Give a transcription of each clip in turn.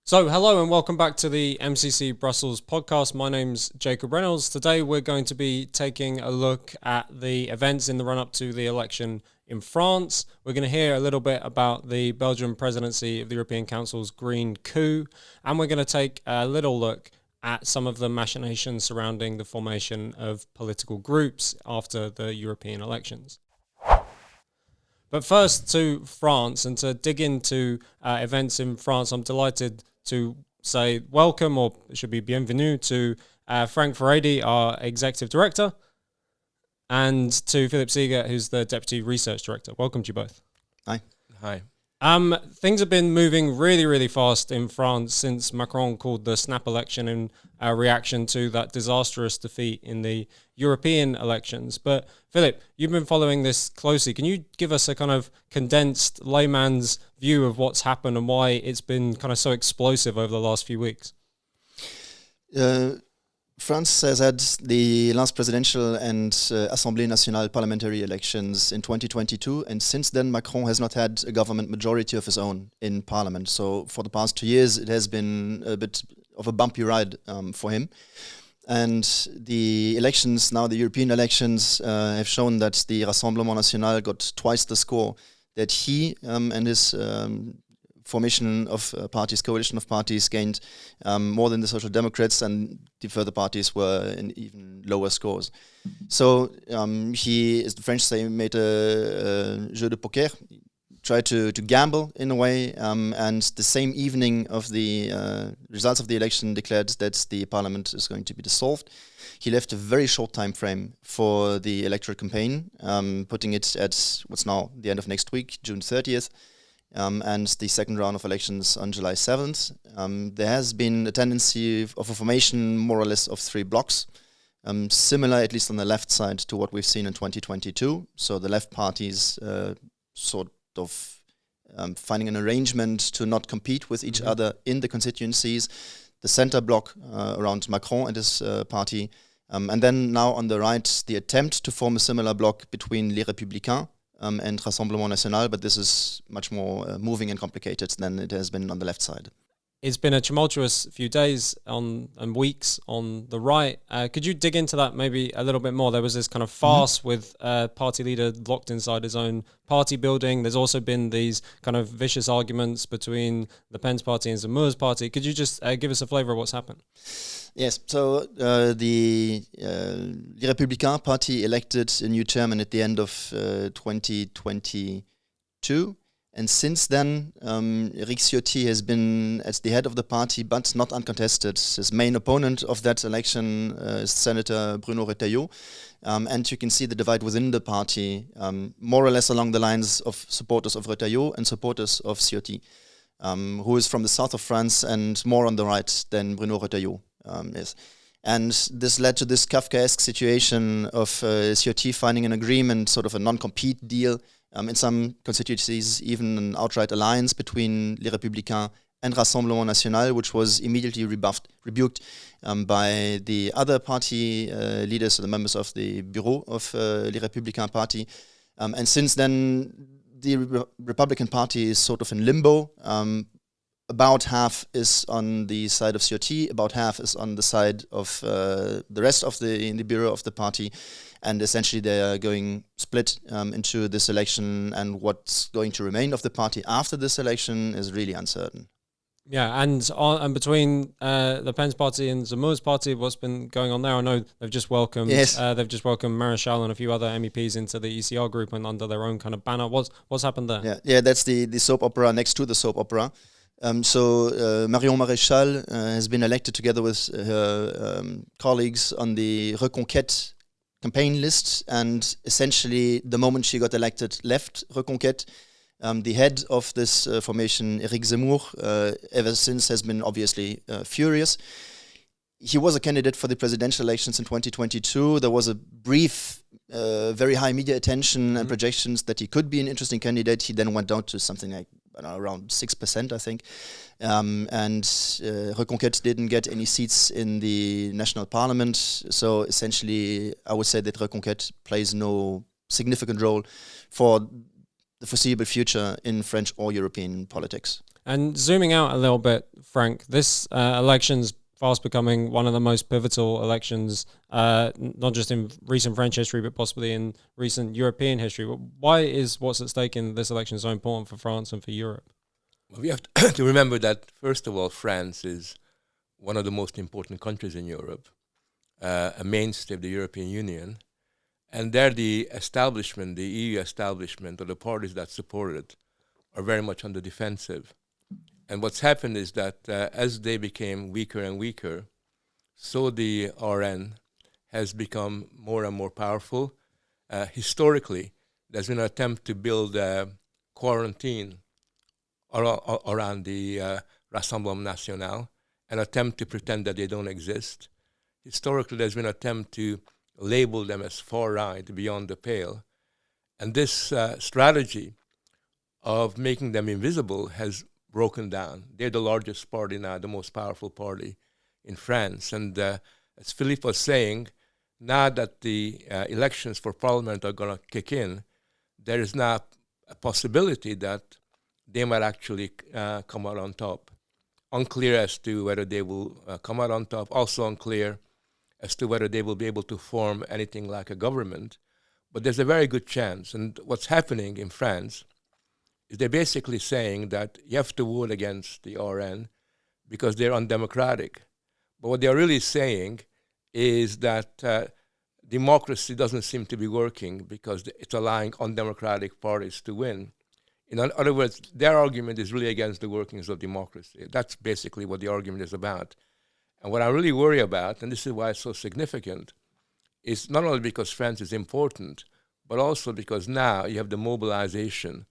So, hello and welcome back to the MCC Brussels podcast. My name's Jacob Reynolds. Today we're going to be taking a look at the events in the run-up to the election in France. We're going to hear a little bit about the Belgian presidency of the European Council's Green Coup, and we're going to take a little look at some of the machinations surrounding the formation of political groups after the European elections. But first to France, and to dig into events in France, I'm delighted to say welcome, or it should be bienvenue, to Frank Füredi, our Executive Director, and to Philipp Siegert, who's the Deputy Research Director. Welcome to you both. Hi. Hi. Things have been moving really, really fast in France since Macron called the snap election in reaction to that disastrous defeat in the European elections. But Philipp, you've been following this closely. Can you give us a kind of condensed layman's view of what's happened and why it's been kind of so explosive over the last few weeks? France has had the last presidential and Assemblée Nationale parliamentary elections in 2022, and since then Macron has not had a government majority of his own in parliament. So for the past 2 years it has been a bit of a bumpy ride for him. And the elections, now the European elections, have shown that the Rassemblement National got twice the score that he and his formation of parties, coalition of parties, gained more than the Social Democrats, and the further parties were in even lower scores. So he, as the French say, made a jeu de poker, tried to gamble in a way, and the same evening of the results of the election declared that the parliament is going to be dissolved. He left a very short time frame for the electoral campaign, putting it at what's now the end of next week, June 30th. And the second round of elections on July 7th. There has been a tendency of a formation more or less of 3 blocks, similar at least on the left side to what we've seen in 2022. So the left parties sort of finding an arrangement to not compete with each other in the constituencies. The center bloc around Macron and his party. And then now on the right, the attempt to form a similar bloc between Les Républicains and Rassemblement National, but this is much more moving and complicated than it has been on the left side. It's been a tumultuous few days and weeks on the right. Could you dig into that maybe a little bit more? There was this kind of farce with party leader locked inside his own party building. There's also been these kind of vicious arguments between Le Pen's party and Zemmour's party. Could you just give us a flavour of what's happened? Yes, so the Les Républicains party elected a new chairman at the end of 2022. And since then, Eric Ciotti has been at the head of the party, but not uncontested. His main opponent of that election is Senator Bruno Retailleau. And you can see the divide within the party, more or less along the lines of supporters of Retailleau and supporters of Ciotti, who is from the south of France and more on the right than Bruno Retailleau is. And this led to this Kafkaesque situation of Ciotti finding an agreement, sort of a non-compete deal, in some constituencies, even an outright alliance between Les Républicains and Rassemblement National, which was immediately rebuked by the other party leaders, or the members of the Bureau of Les Républicains party. And since then, the Republican Party is sort of in limbo. About half is on the side of Ciotti, about half is on the side of the rest of in the bureau of the party, and essentially they are going split into this election, and what's going to remain of the party after this election is really uncertain. Yeah, and between Le Pen's party and Zemmour's party, what's been going on there? I know they've just welcomed Maréchal and a few other MEPs into the ECR group and under their own kind of banner. What's happened there? Yeah, that's the soap opera next to the soap opera. Marion Maréchal has been elected together with her colleagues on the Reconquête campaign list, and essentially the moment she got elected left Reconquête. The head of this formation, Eric Zemmour, ever since has been obviously furious. He was a candidate for the presidential elections in 2022. There was a brief, very high media attention and projections that he could be an interesting candidate. He then went down to something like around 6%, I think. And Reconquête didn't get any seats in the national parliament. So essentially, I would say that Reconquête plays no significant role for the foreseeable future in French or European politics. And zooming out a little bit, Frank, this election's fast becoming one of the most pivotal elections, not just in recent French history, but possibly in recent European history. Why is what's at stake in this election so important for France and for Europe? Well, we have to remember that, first of all, France is one of the most important countries in Europe, a mainstay of the European Union. And there the establishment, the EU establishment, or the parties that support it, are very much on the defensive. And what's happened is that as they became weaker and weaker, so the RN has become more and more powerful. Historically, there's been an attempt to build a quarantine around the Rassemblement National, an attempt to pretend that they don't exist. Historically, there's been an attempt to label them as far right, beyond the pale. And this strategy of making them invisible has broken down. They're the largest party now, the most powerful party in France. And as Philipp was saying, now that the elections for parliament are going to kick in, there is now a possibility that they might actually come out on top. Unclear as to whether they will come out on top, also unclear as to whether they will be able to form anything like a government. But there's a very good chance. And what's happening in France is they're basically saying that you have to vote against the RN because they're undemocratic. But what they're really saying is that democracy doesn't seem to be working because it's allowing undemocratic parties to win. In other words, their argument is really against the workings of democracy. That's basically what the argument is about. And what I really worry about, and this is why it's so significant, is not only because France is important, but also because now you have the mobilization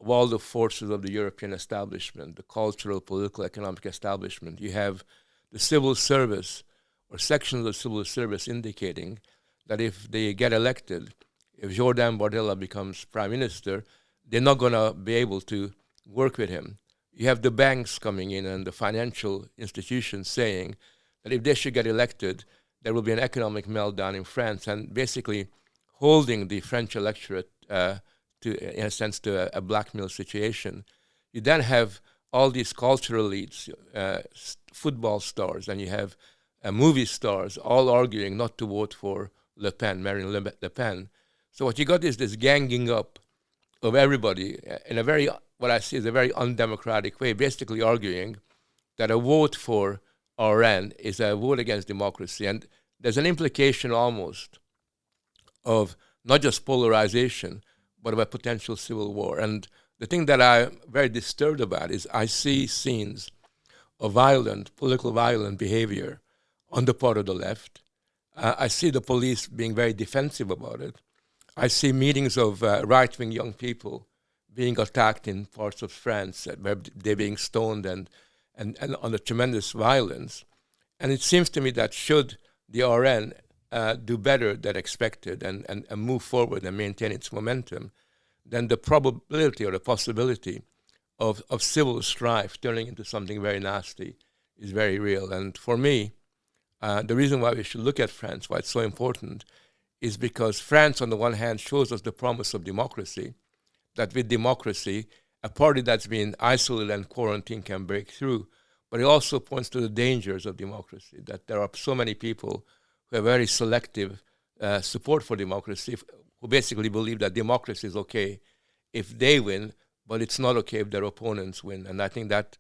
of all the forces of the European establishment, the cultural, political, economic establishment. You have the civil service or sections of the civil service indicating that if they get elected, if Jordan Bardella becomes prime minister, they're not going to be able to work with him. You have the banks coming in and the financial institutions saying that if they should get elected, there will be an economic meltdown in France, and basically holding the French electorate in a sense, to a blackmail situation. You then have all these cultural elites, football stars, and you have movie stars all arguing not to vote for Le Pen, Marine Le Pen. So what you got is this ganging up of everybody in a very, what I see is a very undemocratic way, basically arguing that a vote for RN is a vote against democracy. And there's an implication almost of not just polarization, but of a potential civil war. And the thing that I'm very disturbed about is I see scenes of political violent behavior on the part of the left. I see the police being very defensive about it. I see meetings of right-wing young people being attacked in parts of France, where they're being stoned and under tremendous violence. And it seems to me that should the RN do better than expected and move forward and maintain its momentum, then the probability or the possibility of civil strife turning into something very nasty is very real. And for me, the reason why we should look at France, why it's so important, is because France, on the one hand, shows us the promise of democracy, that with democracy, a party that's been isolated and quarantined can break through. But it also points to the dangers of democracy, that there are so many people who have very selective support for democracy, who basically believe that democracy is okay if they win, but it's not okay if their opponents win. And I think that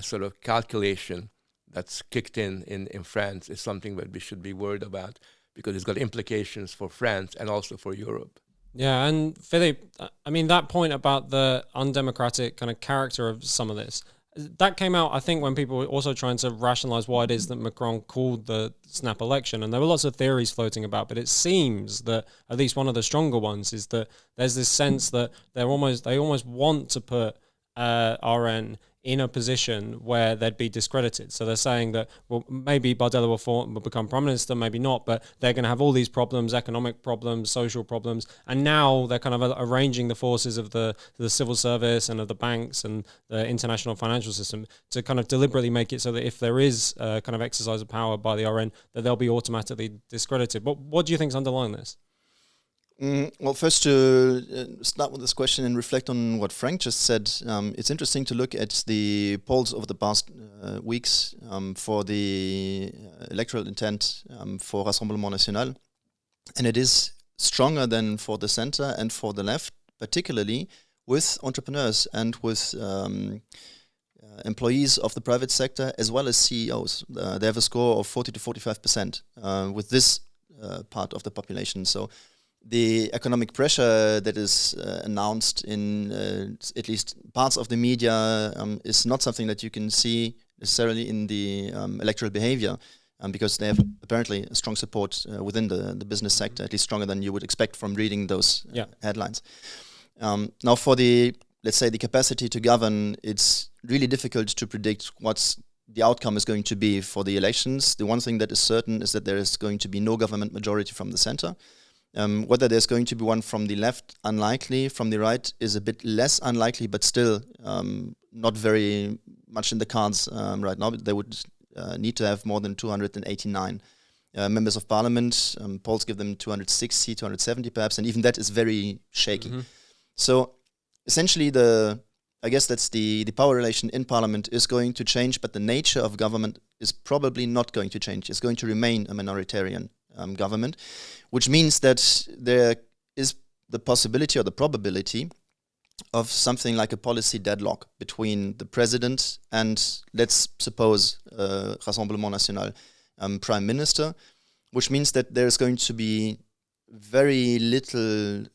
sort of calculation that's kicked in France is something that we should be worried about, because it's got implications for France and also for Europe. Yeah, and Philipp, I mean, that point about the undemocratic kind of character of some of this, that came out, I think, when people were also trying to rationalize why it is that Macron called the snap election. And there were lots of theories floating about, but it seems that at least one of the stronger ones is that there's this sense that they almost want to put RN in a position where they'd be discredited. So they're saying that, well, maybe Bardella will become prime minister, maybe not, but they're going to have all these problems, economic problems, social problems, and now they're kind of arranging the forces of the civil service and of the banks and the international financial system to kind of deliberately make it so that if there is a kind of exercise of power by the RN, that they'll be automatically discredited. What do you think is underlying this? Well, first to start with this question and reflect on what Frank just said, it's interesting to look at the polls over the past weeks for the electoral intent for Rassemblement National, and it is stronger than for the center and for the left, particularly with entrepreneurs and with employees of the private sector as well as CEOs. They have a score of 40 to 45% with this part of the population. So the economic pressure that is announced in at least parts of the media is not something that you can see necessarily in the electoral behavior, because they have apparently a strong support within the business sector, at least stronger than you would expect from reading those headlines. Now, for let's say the capacity to govern, it's really difficult to predict what's the outcome is going to be for the elections. The one thing that is certain is that there is going to be no government majority from the center. Whether there's going to be one from the left, unlikely. From the right is a bit less unlikely, but still not very much in the cards right now. They would need to have more than 289 members of parliament. Polls give them 260, 270 perhaps, and even that is very shaky. Mm-hmm. So essentially I guess that's the power relation in parliament is going to change, but the nature of government is probably not going to change. It's going to remain a minoritarian government, which means that there is the possibility or the probability of something like a policy deadlock between the president and, let's suppose, Rassemblement National prime minister, which means that there's going to be very little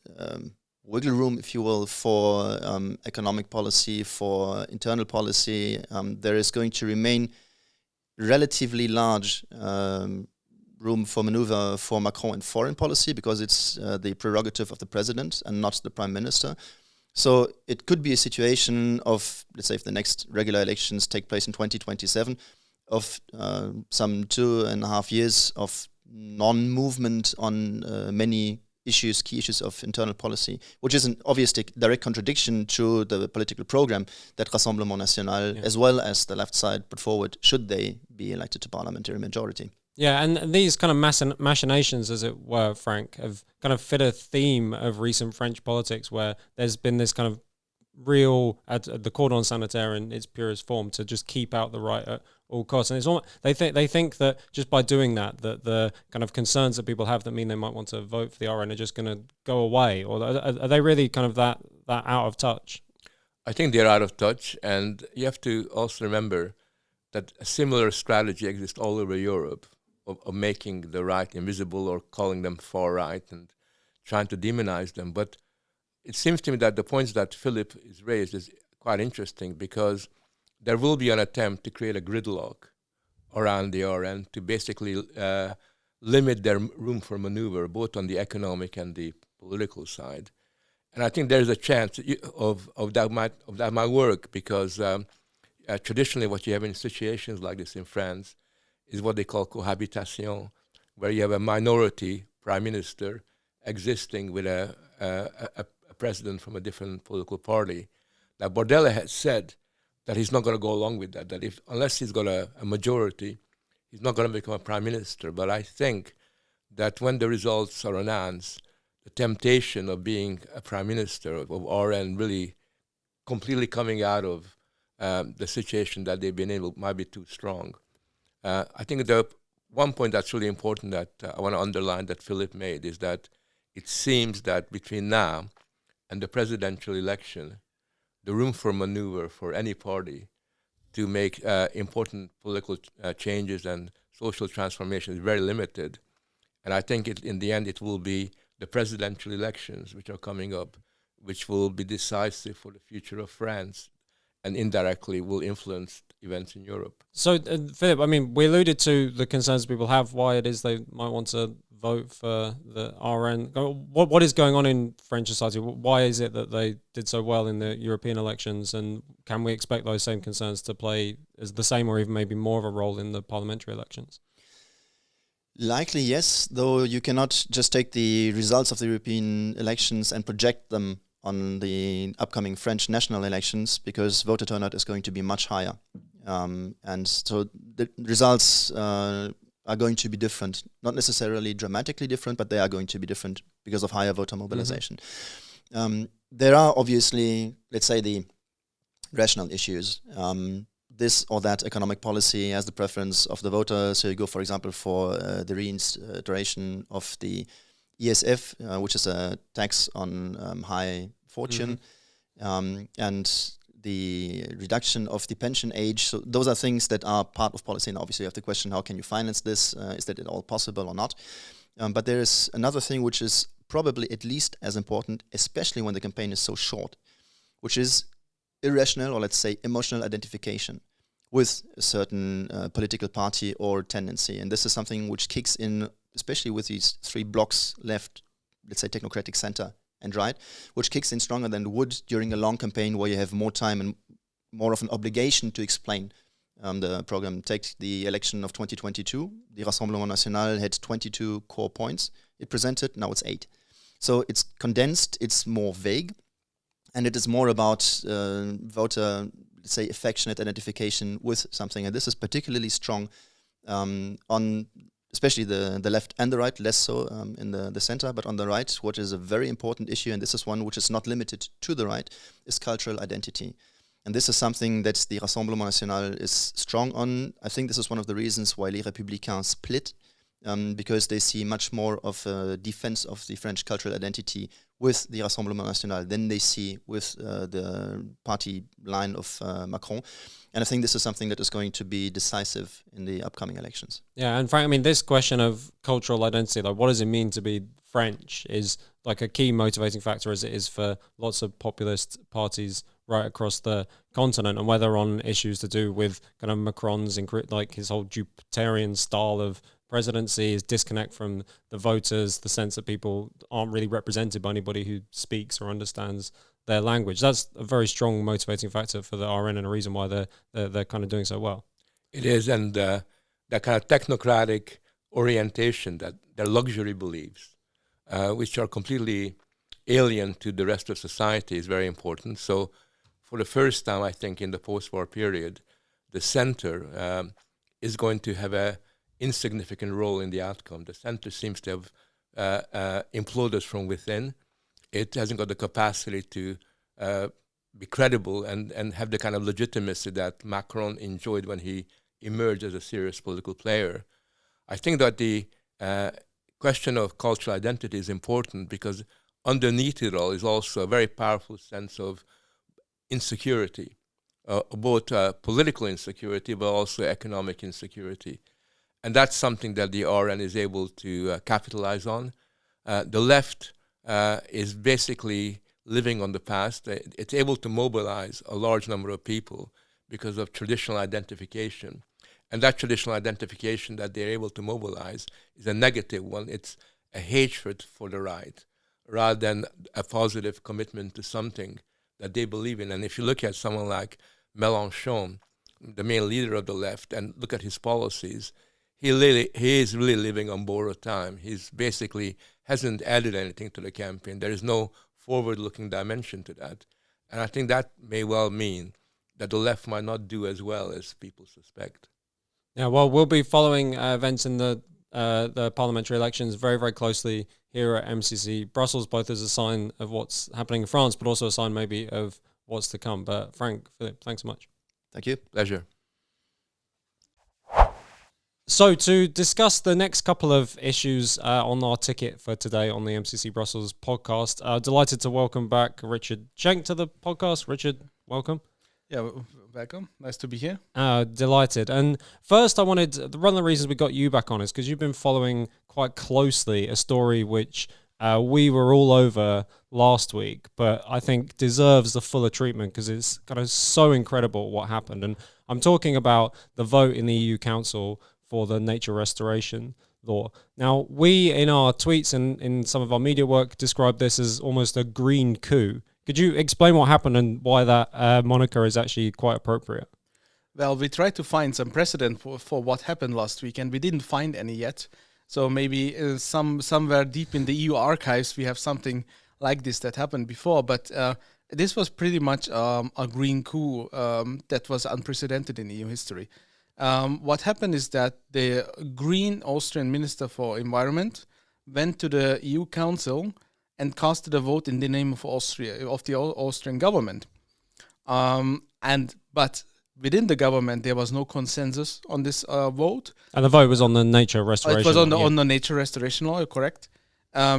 wiggle room, if you will, for economic policy, for internal policy. There is going to remain relatively large room for maneuver for Macron in foreign policy, because it's the prerogative of the president and not the prime minister. So it could be a situation of, let's say, if the next regular elections take place in 2027, of some 2.5 years of non-movement on many issues, key issues of internal policy, which is an obvious direct contradiction to the political program that Rassemblement National, as well as the left side, put forward should they be elected to parliamentary majority. Yeah, and these kind of machinations, as it were, Frank, have kind of fit a theme of recent French politics, where there's been this kind of real, the cordon sanitaire in its purest form, to just keep out the right at all costs. And it's almost, they think that just by doing that the kind of concerns that people have that mean they might want to vote for the RN are just going to go away. Or are they really kind of that out of touch? I think they're out of touch, and you have to also remember that a similar strategy exists all over Europe of making the right invisible or calling them far right and trying to demonize them. But it seems to me that the points that Philipp is raised is quite interesting, because there will be an attempt to create a gridlock around the RN to basically limit their room for maneuver, both on the economic and the political side. And I think there's a chance of that might work, because traditionally what you have in situations like this in France is what they call cohabitation, where you have a minority prime minister existing with a president from a different political party. Now, Bordella has said that he's not going to go along with that, unless he's got a majority, he's not going to become a prime minister. But I think that when the results are announced, the temptation of being a prime minister of RN really completely coming out of the situation that they've been in might be too strong. I think the one point that's really important that I want to underline that Philipp made is that it seems that between now and the presidential election, the room for maneuver for any party to make important political changes and social transformation is very limited. And I think in the end it will be the presidential elections which are coming up, which will be decisive for the future of France and indirectly will influence events in Europe. So, Philipp, I mean, we alluded to the concerns people have, why it is they might want to vote for the RN. What is going on in French society? Why is it that they did so well in the European elections? And can we expect those same concerns to play as the same or even maybe more of a role in the parliamentary elections? Likely, yes, though you cannot just take the results of the European elections and project them on the upcoming French national elections, because voter turnout is going to be much higher. And so the results are are going to be different. Not necessarily dramatically different, but they are going to be different because of higher voter mobilization. There are obviously, let's say, the rational issues. This or that economic policy has the preference of the voter. So you go, for example, for the reinstauration of the ESF, which is a tax on high fortune, and the reduction of the pension age. So those are things that are part of policy. And obviously you have the question, how can you finance this? Is that at all possible or not? But there is another thing which is probably at least as important, especially when the campaign is so short, which is irrational, or let's say emotional identification with a certain political party or tendency. And this is something which kicks in, especially with these three blocks left, let's say technocratic center and right, which kicks in stronger than it would during a long campaign where you have more time and more of an obligation to explain the program. Take the election of 2022. The Rassemblement National had 22 core points it presented, now it's 8. So it's condensed, it's more vague, and it is more about voter, let's say, affectionate identification with something. And this is particularly strong on especially the left and the right, less so in the center, but on the right, what is a very important issue, and this is one which is not limited to the right, is cultural identity. And this is something that the Rassemblement National is strong on. I think this is one of the reasons why Les Républicains split, because they see much more of a defense of the French cultural identity with the Rassemblement National than they see with the party line of Macron. And I think this is something that is going to be decisive in the upcoming elections. Yeah, and Frank, I mean, this question of cultural identity, like what does it mean to be French, is like a key motivating factor as it is for lots of populist parties right across the continent, and whether on issues to do with kind of Macron's, like his whole Jupiterian style of presidency, his disconnect from the voters, the sense that people aren't really represented by anybody who speaks or understands their language. That's a very strong motivating factor for the RN, and a reason why they're kind of doing so well. It is, and that kind of technocratic orientation, that their luxury beliefs, which are completely alien to the rest of society, is very important. So for the first time, I think, in the post-war period, the center is going to have a insignificant role in the outcome. The center seems to have imploded from within. It hasn't got the capacity to be credible and have the kind of legitimacy that Macron enjoyed when he emerged as a serious political player. I think that the question of cultural identity is important because underneath it all is also a very powerful sense of insecurity, both political insecurity but also economic insecurity. And that's something that the RN is able to capitalize on. The left is basically living on the past. It's able to mobilize a large number of people because of traditional identification. And that traditional identification that they're able to mobilize is a negative one. It's a hatred for the right rather than a positive commitment to something that they believe in. And if you look at someone like Mélenchon, the main leader of the left, and look at his policies, he is really living on borrowed time. He's basically hasn't added anything to the campaign. There is no forward-looking dimension to that. And I think that may well mean that the left might not do as well as people suspect. Yeah, well, we'll be following events in the parliamentary elections very, very closely here at MCC Brussels, both as a sign of what's happening in France, but also a sign maybe of what's to come. But Frank, Philipp, thanks so much. Thank you. Pleasure. So to discuss the next couple of issues on our ticket for today on the MCC Brussels podcast, delighted to welcome back Richard Schenk to the podcast. Richard, welcome. Yeah, welcome. Nice to be here. Delighted. And first, I wanted, one of the reasons we got you back on is because you've been following quite closely a story which we were all over last week, but I think deserves the fuller treatment because it's kind of so incredible what happened. And I'm talking about the vote in the EU Council for the nature restoration law. Now, we, in our tweets and in some of our media work, described this as almost a green coup. Could you explain what happened and why that moniker is actually quite appropriate? Well, we tried to find some precedent for what happened last week, and we didn't find any yet. So maybe somewhere deep in the EU archives, we have something like this that happened before. But this was pretty much a green coup that was unprecedented in EU history. What happened is that the Green Austrian Minister for Environment went to the EU Council and casted a vote in the name of Austria, of the Austrian government. But within the government, there was no consensus on this vote. And the vote was on the nature restoration. It was on the nature restoration law, correct?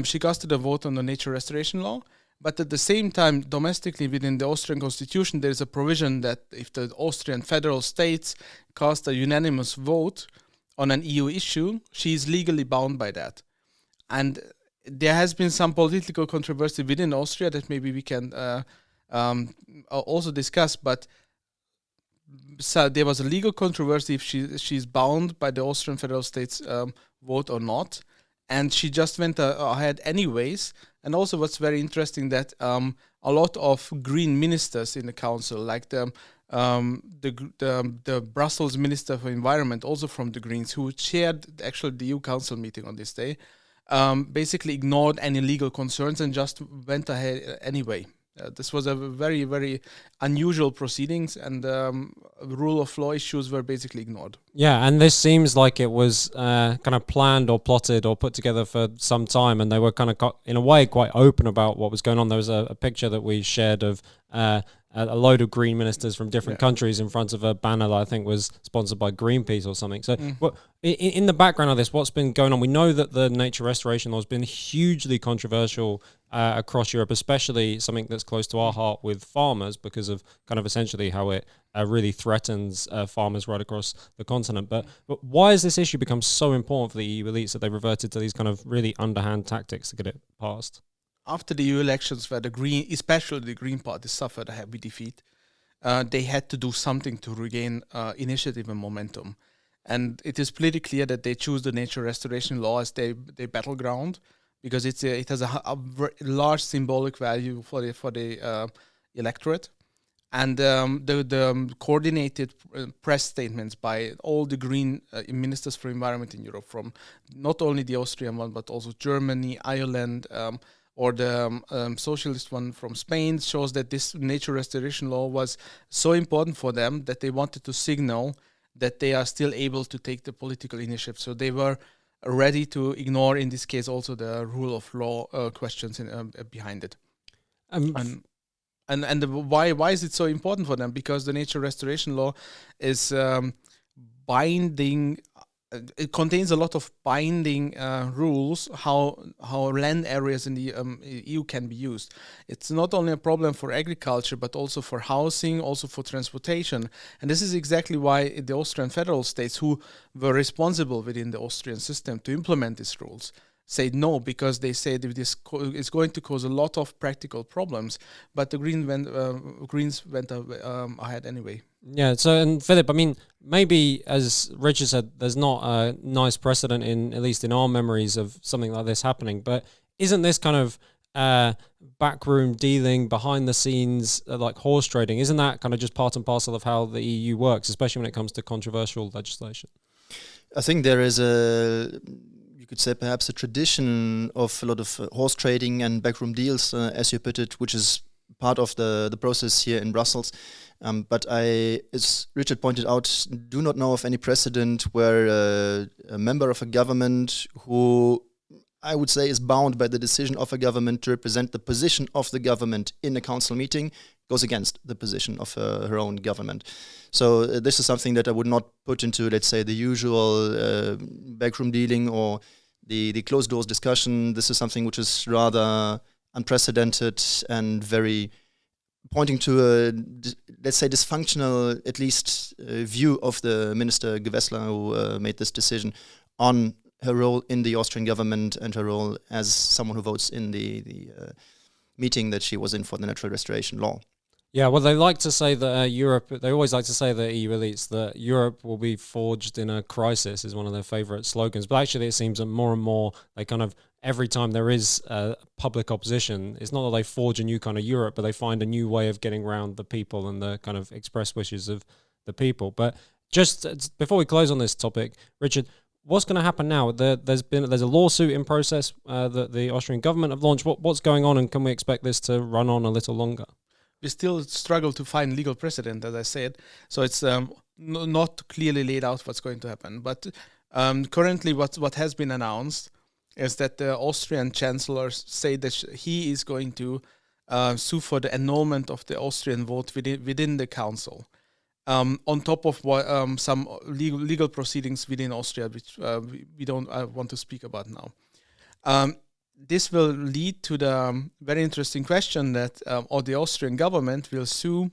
She casted a vote on the nature restoration law. But at the same time, domestically within the Austrian constitution, there is a provision that if the Austrian federal states cast a unanimous vote on an EU issue, she is legally bound by that. And there has been some political controversy within Austria that maybe we can also discuss, but so there was a legal controversy if she's bound by the Austrian federal states vote or not, and she just went ahead anyways. And also what's very interesting that a lot of green ministers in the council, like the Brussels Minister for Environment, also from the Greens, who chaired actually the EU Council meeting on this day, basically ignored any legal concerns and just went ahead anyway. This was a very, very unusual proceedings, and rule of law issues were basically ignored. Yeah, and this seems like it was kind of planned or plotted or put together for some time, and they were kind of, in a way, quite open about what was going on. There was a picture that we shared of a load of green ministers from different countries in front of a banner that I think was sponsored by Greenpeace or something. So in the background of this, what's been going on? We know that the nature restoration law has been hugely controversial across Europe, especially something that's close to our heart with farmers, because of kind of essentially how it really threatens farmers right across the continent. But why has this issue become so important for the EU elites that they reverted to these kind of really underhand tactics to get it passed? After the EU elections, where especially the Green Party, suffered a heavy defeat, they had to do something to regain initiative and momentum. And it is pretty clear that they choose the nature restoration law as their battleground, because it has a large symbolic value for the electorate. And the coordinated press statements by all the green ministers for environment in Europe, from not only the Austrian one, but also Germany, Ireland, or the socialist one from Spain, shows that this nature restoration law was so important for them that they wanted to signal that they are still able to take the political initiative. So they were ready to ignore, in this case, also the rule of law questions behind it. Why is it so important for them? Because the nature restoration law is binding. It contains a lot of binding rules how land areas in the EU can be used. It's not only a problem for agriculture, but also for housing, also for transportation. And this is exactly why the Austrian federal states, who were responsible within the Austrian system to implement these rules, say no, because they say that this is going to cause a lot of practical problems. But the Greens went ahead anyway. Yeah, so, and Philipp, I mean, maybe, as Richard said, there's not a nice precedent, at least in our memories, of something like this happening. But isn't this kind of backroom dealing, behind the scenes, like horse trading, isn't that kind of just part and parcel of how the EU works, especially when it comes to controversial legislation? I think there is you could say perhaps a tradition of a lot of horse trading and backroom deals, as you put it, which is part of the process here in Brussels. But I, as Richard pointed out, do not know of any precedent where a member of a government who I would say is bound by the decision of a government to represent the position of the government in a council meeting goes against the position of her own government. So this is something that I would not put into, let's say, the usual backroom dealing or the closed doors discussion. This is something which is rather unprecedented and very pointing to a, let's say, dysfunctional, at least, view of the Minister Gewessler, who made this decision on her role in the Austrian government and her role as someone who votes in the meeting that she was in for the natural restoration law. Yeah, well, they like to say that they always like to say, the EU elites, that Europe will be forged in a crisis is one of their favourite slogans. But actually it seems that more and more they kind of, every time there is public opposition, it's not that they forge a new kind of Europe, but they find a new way of getting around the people and the kind of express wishes of the people. But just before we close on this topic, Richard, what's going to happen now? There's a lawsuit in process that the Austrian government have launched. What's going on, and can we expect this to run on a little longer? We still struggle to find legal precedent, as I said. So it's not clearly laid out what's going to happen. But currently, what has been announced is that the Austrian chancellor say that he is going to sue for the annulment of the Austrian vote within the council. On top of some legal proceedings within Austria, which we don't want to speak about now. This will lead to the very interesting question that the Austrian government will sue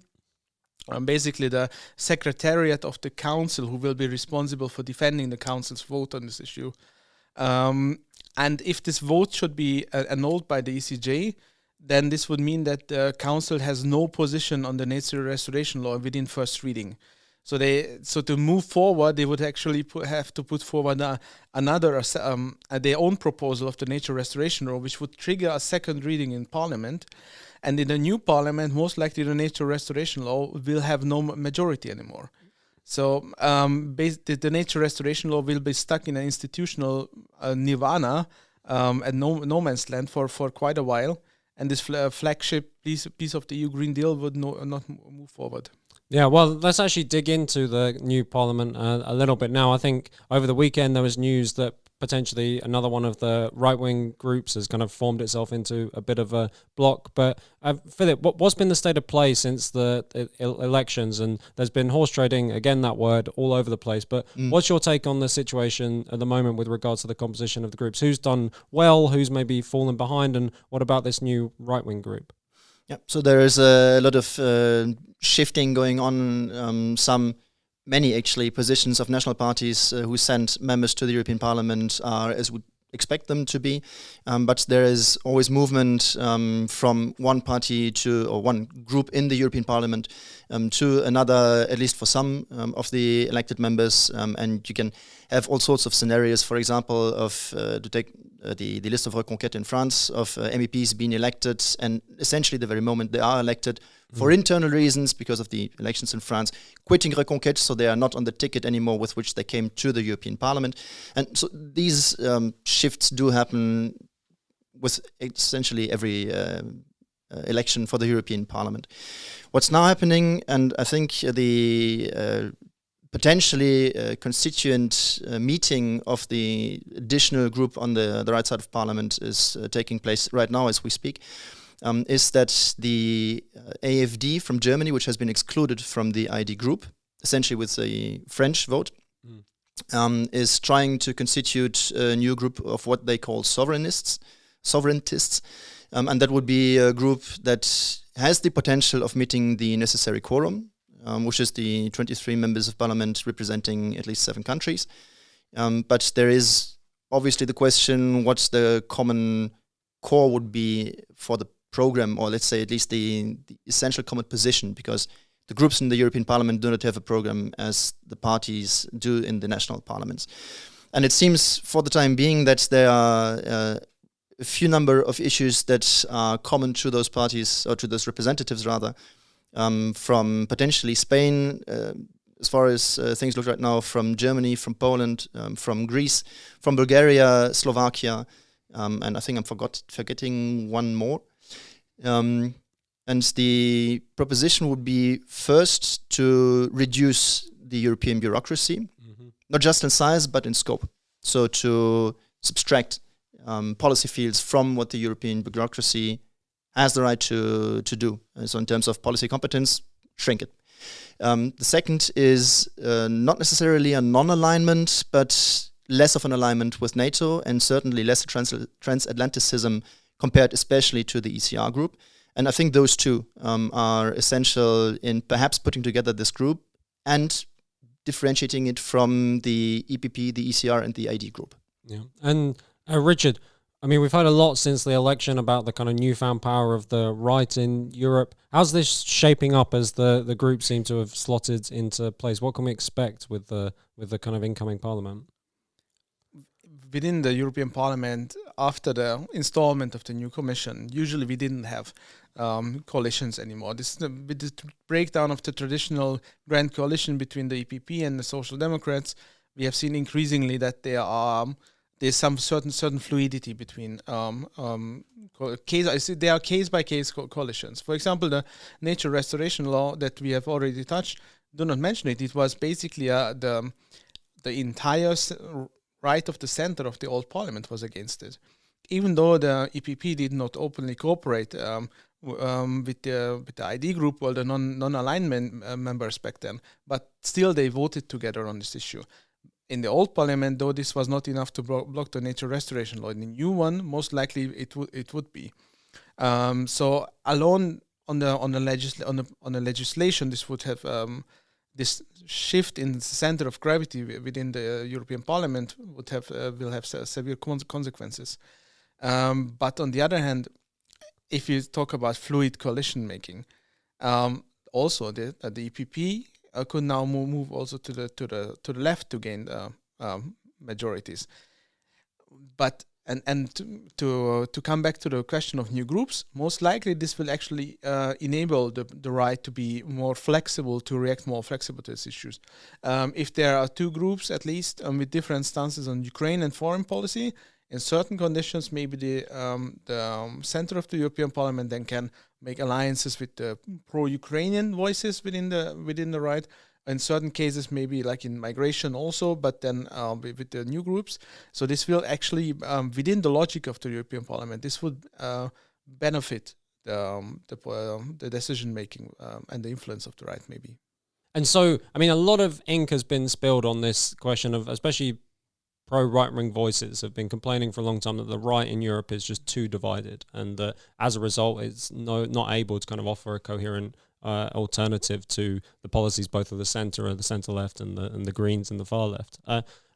basically the secretariat of the council, who will be responsible for defending the council's vote on this issue. And if this vote should be annulled by the ECJ, then this would mean that the council has no position on the nature restoration law within first reading. So to move forward, they would actually have to put forward their own proposal of the nature restoration law, which would trigger a second reading in Parliament. And in the new Parliament, most likely the nature restoration law will have no majority anymore. So the nature restoration law will be stuck in an institutional nirvana and no man's land for quite a while. And this flagship piece of the EU Green Deal would not move forward. Yeah, well, let's actually dig into the new parliament a little bit now. I think over the weekend there was news that potentially another one of the right-wing groups has kind of formed itself into a bit of a bloc. But Philipp, what's been the state of play since the elections? And there's been horse trading, again that word, all over the place. But what's your take on the situation at the moment with regards to the composition of the groups? Who's done well, who's maybe fallen behind, and what about this new right-wing group? Yeah, so there is a lot of shifting going on. Many actually positions of national parties who send members to the European Parliament are as we expect them to be, but there is always movement from one party or one group in the European Parliament to another, at least for some of the elected members, and you can have all sorts of scenarios. For example, to take the list of Reconquête in France of MEPs being elected, and essentially the very moment they are elected, for internal reasons, because of the elections in France, quitting Reconquête, so they are not on the ticket anymore with which they came to the European Parliament. And so these shifts do happen with essentially every election for the European Parliament. What's now happening, and I think the potentially constituent meeting of the additional group on the right side of Parliament is taking place right now as we speak, is that the AfD from Germany, which has been excluded from the ID group, essentially with a French vote, is trying to constitute a new group of what they call sovereigntists, and that would be a group that has the potential of meeting the necessary quorum, which is the 23 members of parliament representing at least 7 countries. But there is obviously the question, what's the common core would be for the program, or let's say at least the essential common position, because the groups in the European Parliament do not have a program as the parties do in the national parliaments. And it seems for the time being that there are a few number of issues that are common to those parties, or to those representatives rather, from potentially Spain, as far as things look right now, from Germany, from Poland, from Greece, from Bulgaria, Slovakia, and I think I'm forgetting one more. And the proposition would be first to reduce the European bureaucracy, not just in size but in scope. So to subtract policy fields from what the European bureaucracy has the right to do. So in terms of policy competence, shrink it. The second is not necessarily a non-alignment, but less of an alignment with NATO, and certainly less transatlanticism compared especially to the ECR group. And I think those two are essential in perhaps putting together this group and differentiating it from the EPP, the ECR, and the ID group. Yeah. And Richard, I mean, we've heard a lot since the election about the kind of newfound power of the right in Europe. How's this shaping up as the group seem to have slotted into place? What can we expect with the kind of incoming parliament? Within the European Parliament, after the installment of the new Commission, usually we didn't have coalitions anymore. With the breakdown of the traditional grand coalition between the EPP and the Social Democrats, we have seen increasingly that there's some certain fluidity between there are case-by-case coalitions. For example, the nature restoration law that we have already touched, do not mention it. It was basically the entire right of the center of the old parliament was against it, even though the EPP did not openly cooperate with the ID group or the non-alignment members back then, but still they voted together on this issue. In the old parliament, though, this was not enough to block the nature restoration law. In the new one, most likely it would be. So alone on the legislation, this would have this shift in the center of gravity within the European Parliament will have severe consequences. But on the other hand, if you talk about fluid coalition making, also the EPP could now move also to the left to gain majorities. But and to come back to the question of new groups, most likely this will actually enable the right to be more flexible, to react more flexible to these issues. If there are two groups at least with different stances on Ukraine and foreign policy, in certain conditions, maybe the center of the European Parliament then can make alliances with the pro-Ukrainian voices within the right. In certain cases, maybe like in migration also, but then with the new groups. So this will actually, within the logic of the European Parliament, this would benefit the decision making and the influence of the right, maybe. And so, I mean, a lot of ink has been spilled on this question of, especially pro-right-wing voices have been complaining for a long time that the right in Europe is just too divided, and that as a result, it's not able to kind of offer a coherent alternative to the policies both of the centre left, and the Greens and the far left.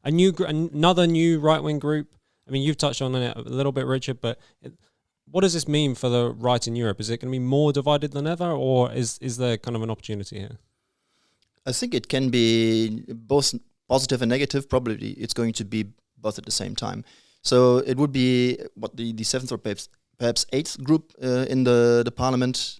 Another new right-wing group. I mean, you've touched on it a little bit, Richard, but what does this mean for the right in Europe? Is it going to be more divided than ever, or is there kind of an opportunity here? I think it can be both positive and negative. Probably it's going to be both at the same time. So it would be what the seventh or perhaps eighth group in the parliament.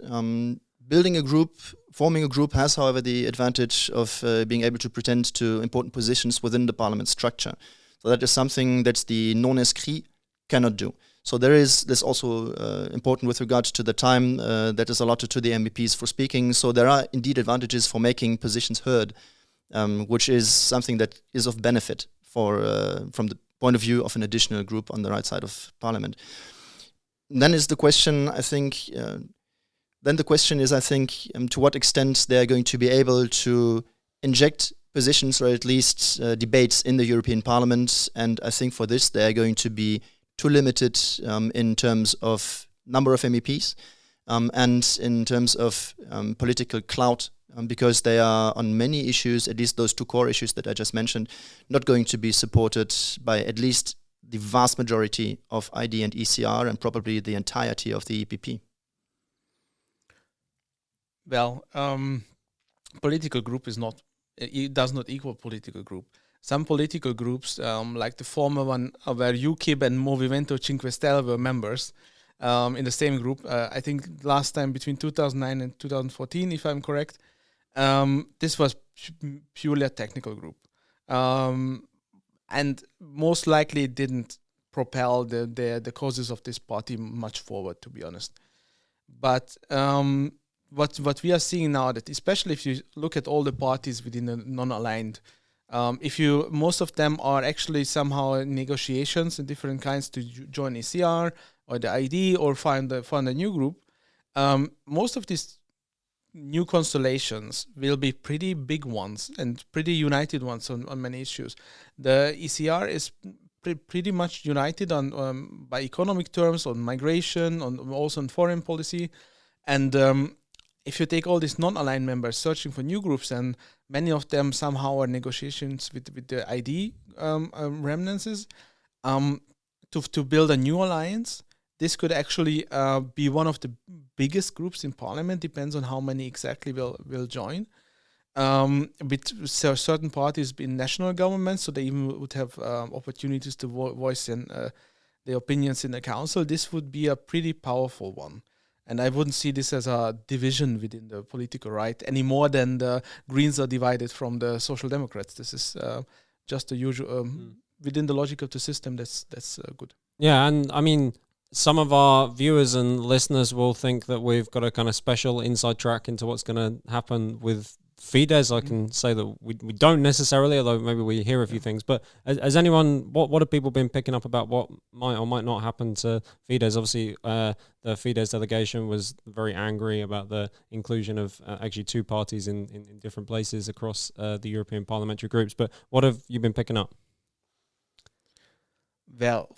Forming a group has, however, the advantage of being able to pretend to important positions within the parliament structure. So that is something that the non-inscrits cannot do. So there's also important with regards to the time that is allotted to the MEPs for speaking. So there are indeed advantages for making positions heard, which is something that is of benefit from the point of view of an additional group on the right side of parliament. Then is the question, I think. Then the question is, I think, to what extent they are going to be able to inject positions or at least debates in the European Parliament. And I think for this, they are going to be too limited in terms of number of MEPs and in terms of political clout, because they are on many issues, at least those two core issues that I just mentioned, not going to be supported by at least the vast majority of ID and ECR and probably the entirety of the EPP. Well, political group does not equal political group. Some political groups, like the former one where UKIP and Movimento 5 Stelle were members in the same group, I think last time between 2009 and 2014, if I'm correct, this was purely a technical group. And most likely didn't propel the causes of this party much forward, to be honest. But what we are seeing now, that especially if you look at all the parties within the non-aligned, most of them are actually somehow in negotiations in different kinds to join ECR or the ID or find a new group. Most of these new constellations will be pretty big ones and pretty united ones on many issues. The ECR is pretty much united on by economic terms, on migration, also on foreign policy, and if you take all these non-aligned members searching for new groups, and many of them somehow are negotiations with the ID remnants, to build a new alliance, this could actually be one of the biggest groups in parliament. Depends on how many exactly will join. With certain parties in national governments, so they even would have opportunities to voice their opinions in the council. This would be a pretty powerful one. And I wouldn't see this as a division within the political right any more than the Greens are divided from the Social Democrats. This is just the usual within the logic of the system. That's good. Yeah, and I mean, some of our viewers and listeners will think that we've got a kind of special inside track into what's going to happen with Fidesz, I can say that we don't necessarily, although maybe we hear a few things. But has anyone, what have people been picking up about what might or might not happen to Fidesz? Obviously, the Fidesz delegation was very angry about the inclusion of actually two parties in different places across the European parliamentary groups. But what have you been picking up? Well,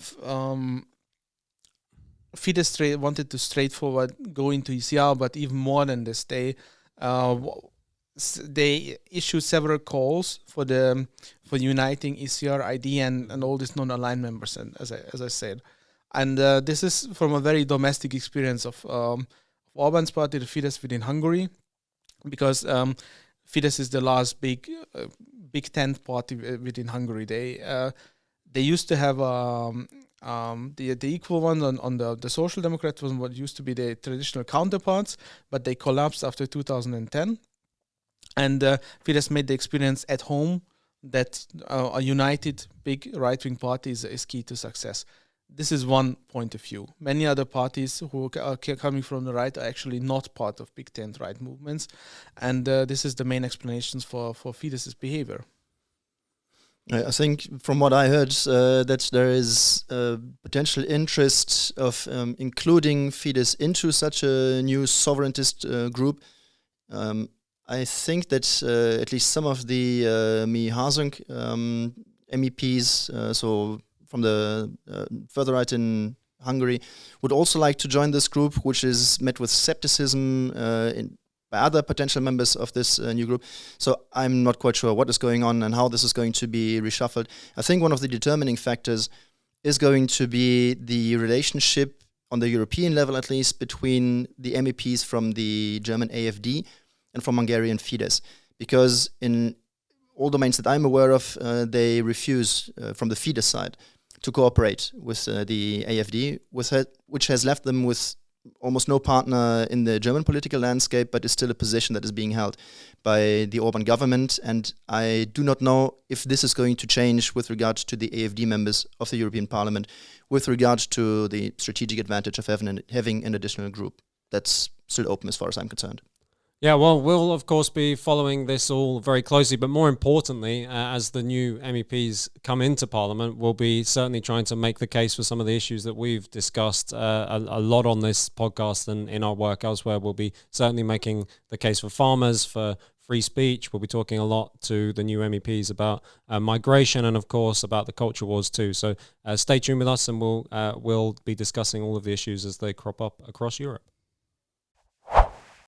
Fidesz wanted to straightforward go into ECR, but even more than this, they issued several calls for uniting ECR, ID, and all these non-aligned members, and as I said, and this is from a very domestic experience of Orban's party, the Fidesz within Hungary, because Fidesz is the last big tent party within Hungary. They used to have the equal one on the Social Democrats was what used to be the traditional counterparts, but they collapsed after 2010. And Fidesz made the experience at home that a united big right-wing party is key to success. This is one point of view. Many other parties who are coming from the right are actually not part of big tent right movements, and this is the main explanations for Fidesz's behavior. I think from what I heard that there is potential interest of including Fidesz into such a new sovereigntist group. I think that at least some of the Mi Hazunk MEPs, so from the further right in Hungary, would also like to join this group, which is met with skepticism by other potential members of this new group. So I'm not quite sure what is going on and how this is going to be reshuffled. I think one of the determining factors is going to be the relationship on the European level, at least, between the MEPs from the German AfD and from Hungarian Fidesz. Because in all domains that I'm aware of, they refuse, from the Fidesz side, to cooperate with the AfD, which has left them with almost no partner in the German political landscape, but is still a position that is being held by the Orban government. And I do not know if this is going to change with regard to the AfD members of the European Parliament, with regard to the strategic advantage of having an additional group. That's still open as far as I'm concerned. Yeah, well, we'll of course be following this all very closely, but more importantly, as the new MEPs come into Parliament, we'll be certainly trying to make the case for some of the issues that we've discussed a lot on this podcast and in our work elsewhere. We'll be certainly making the case for farmers, for free speech. We'll be talking a lot to the new MEPs about migration and, of course, about the culture wars too. So stay tuned with us, and we'll be discussing all of the issues as they crop up across Europe.